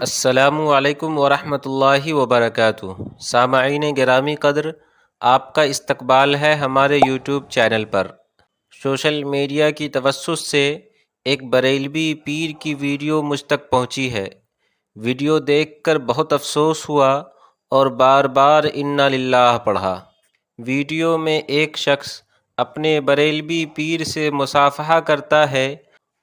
السلام علیکم ورحمۃ اللہ وبرکاتہ۔ سامعین گرامی قدر، آپ کا استقبال ہے ہمارے یوٹیوب چینل پر۔ سوشل میڈیا کی توسط سے ایک بریلوی پیر کی ویڈیو مجھ تک پہنچی ہے۔ ویڈیو دیکھ کر بہت افسوس ہوا اور بار بار انا للہ پڑھا۔ ویڈیو میں ایک شخص اپنے بریلوی پیر سے مصافحہ کرتا ہے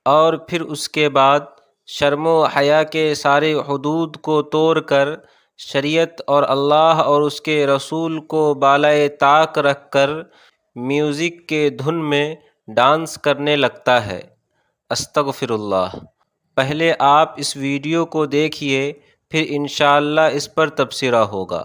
اور پھر اس کے بعد شرم و حیا کے سارے حدود کو توڑ کر شریعت اور اللہ اور اس کے رسول کو بالائے طاق رکھ کر میوزک کے دھن میں ڈانس کرنے لگتا ہے۔ استغفر اللہ۔ پہلے آپ اس ویڈیو کو دیکھیے، پھر انشاءاللہ اس پر تبصرہ ہوگا۔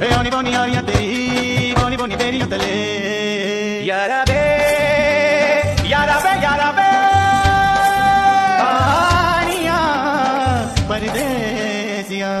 بونی بونی آریاں تیری بونی بونی بیریاں تلے یا ربے یا ربے یا ربے کہانیاں پردیسیاں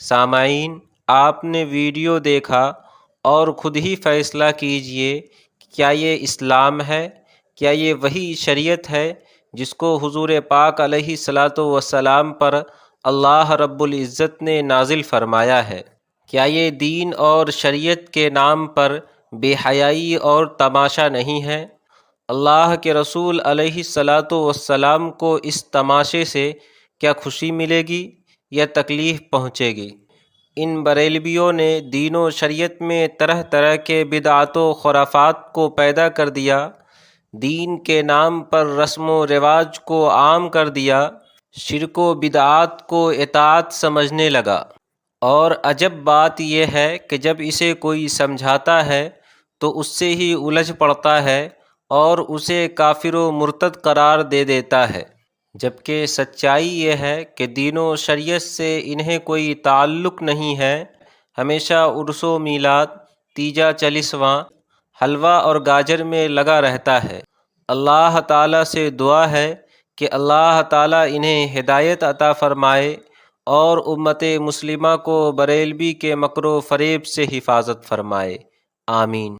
سامعین، آپ نے ویڈیو دیکھا اور خود ہی فیصلہ کیجئے کہ کیا یہ اسلام ہے؟ کیا یہ وہی شریعت ہے جس کو حضور پاک علیہ الصلاۃ والسلام پر اللہ رب العزت نے نازل فرمایا ہے؟ کیا یہ دین اور شریعت کے نام پر بے حیائی اور تماشا نہیں ہے؟ اللہ کے رسول علیہ الصلاۃ والسلام کو اس تماشے سے کیا خوشی ملے گی یا تکلیف پہنچے گی؟ ان بریلویوں نے دین و شریعت میں طرح طرح کے بدعات و خرافات کو پیدا کر دیا، دین کے نام پر رسم و رواج کو عام کر دیا، شرک و بدعات کو اطاعت سمجھنے لگا۔ اور عجب بات یہ ہے کہ جب اسے کوئی سمجھاتا ہے تو اس سے ہی الجھ پڑتا ہے اور اسے کافر و مرتد قرار دے دیتا ہے، جبکہ سچائی یہ ہے کہ دین و شریعت سے انہیں کوئی تعلق نہیں ہے۔ ہمیشہ عرس و میلاد، تیجا چالیسواں، حلوہ اور گاجر میں لگا رہتا ہے۔ اللہ تعالیٰ سے دعا ہے کہ اللہ تعالیٰ انہیں ہدایت عطا فرمائے اور امت مسلمہ کو بریلوی کے مکر و فریب سے حفاظت فرمائے۔ آمین۔